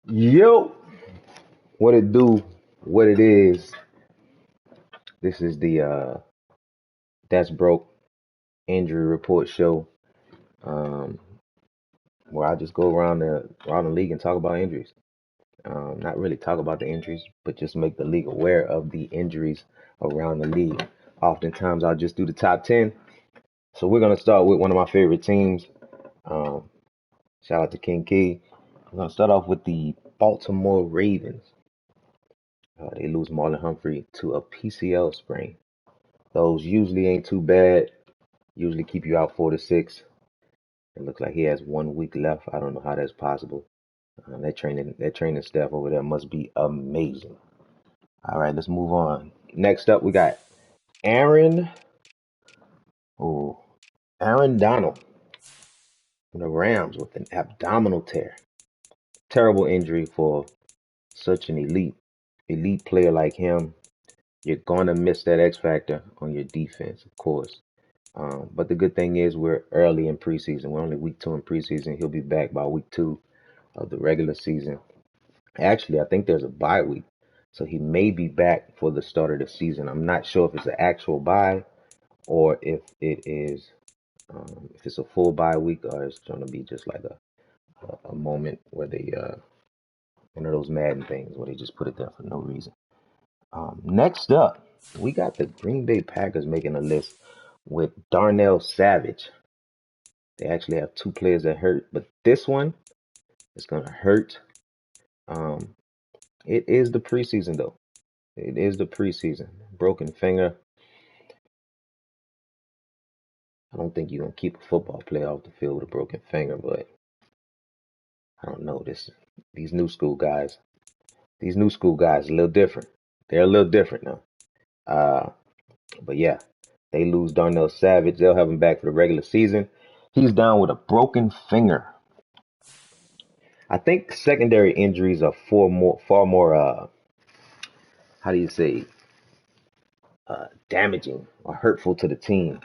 Yo, what it do, what it is. This is the That's Broke Injury Report show, um, where I just go around the league and talk about injuries. Not really talk about the injuries, but just make the league aware of the injuries around the league. Oftentimes, I'll just do the top 10. So we're gonna start with one of my favorite teams. Um, Shout out to King Key. We're gonna start off with the Baltimore Ravens. They lose Marlon Humphrey to a PCL sprain. Those usually ain't too bad. Usually keep you out 4 to 6. It looks like he has 1 week left. I don't know how that's possible. That training staff over there must be amazing. All right, let's move on. Next up, we got Aaron. Oh, Aaron Donald from the Rams with an abdominal tear. Terrible injury for such an elite player like him. You're gonna miss that X factor on your defense, of course. But the good thing is we're early in preseason. We're only week 2 in preseason. He'll be back by week 2 of the regular season. Actually, I think there's a bye week, so he may be back for the start of the season. I'm not sure if it's an actual bye or if it's a full bye week or it's going to be just like a moment where they one of those Madden things where they just put it there for no reason. Next up, we got the Green Bay Packers making a list with Darnell Savage. They actually have 2 players that hurt, but this one is going to hurt. Um, it is the preseason, though. It is the preseason. Broken finger. I don't think you're going to keep a football player off the field with a broken finger, but I don't know. These new school guys, these new school guys, are a little different. They're a little different now. Uh, but yeah, they lose Darnell Savage. They'll have him back for the regular season. He's down with a broken finger. I think secondary injuries are far more, how do you say, damaging or hurtful to the team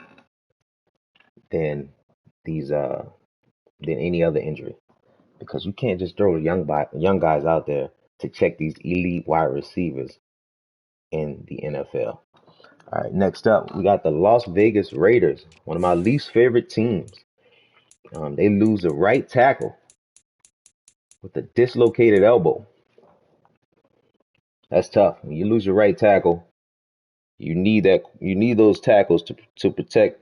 than these than any other injury because you can't just throw young guys out there to check these elite wide receivers in the NFL. All right, next up we got the Las Vegas Raiders, one of my least favorite teams. They lose the right tackle with a dislocated elbow. That's tough. When you lose your right tackle, you need those tackles to protect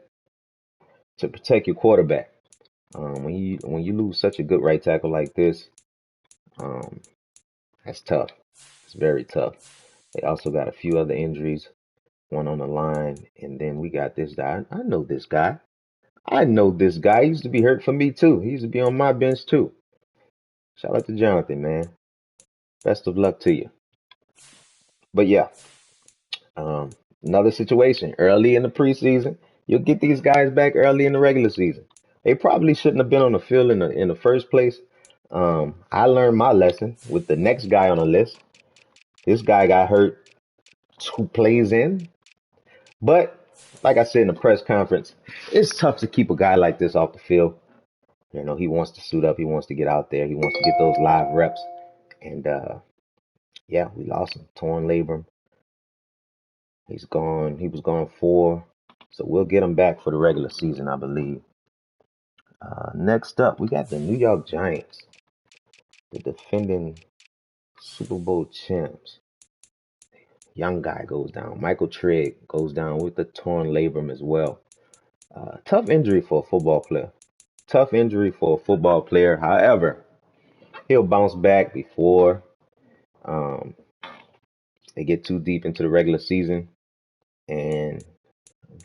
your quarterback. When you lose such a good right tackle like this, um, that's tough. It's very tough. They also got a few other injuries, one on the line, and then we got this guy. I know this guy. I know this guy. He used to be hurt for me too. He used to be on my bench too. Shout out to Jonathan, man. Best of luck to you. But yeah, um, another situation early in the preseason. You'll get these guys back early in the regular season. They probably shouldn't have been on the field in the first place. I learned my lesson with the next guy on the list. This guy got hurt 2 plays in, but like I said in the press conference, it's tough to keep a guy like this off the field. You know, he wants to suit up, he wants to get out there, he wants to get those live reps. And yeah, we lost him. Torn labrum. He's gone. He was gone 4. So we'll get him back for the regular season, I believe. Next up, we got the New York Giants, the defending Super Bowl champs. Young guy goes down. Michael Trigg goes down with the torn labrum as well. Tough injury for a football player. Tough injury for a football player. However, he'll bounce back before um, they get too deep into the regular season. And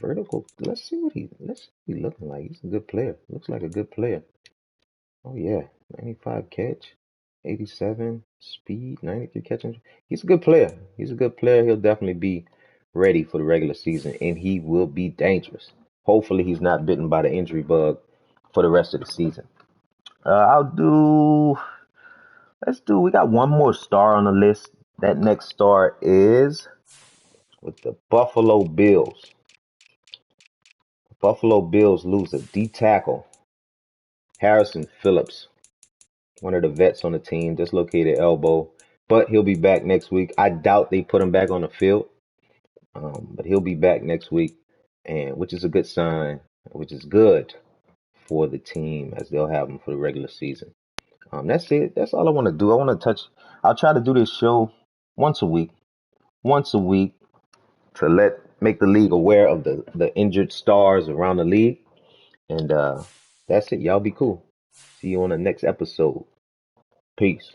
vertical. Let's see what he looking like. He's a good player. Looks like a good player. Oh yeah, 95 catch, 87 speed, 93 catching. He's a good player. He's a good player. He'll definitely be ready for the regular season, and he will be dangerous. Hopefully, he's not bitten by the injury bug for the rest of the season. I'll do. Let's do. We got one more star on the list. That next star is with the Buffalo Bills. Buffalo Bills lose a D tackle, Harrison Phillips. one of the vets on the team, dislocated elbow, but he'll be back next week. I doubt they put him back on the field, but he'll be back next week, and which is a good sign, which is good for the team as they'll have him for the regular season. That's it. That's all I want to do. I want to touch. I'll try to do this show once a week, once a week to make the league aware of the injured stars around the league. And that's it. Y'all be cool. See you on the next episode. Peace.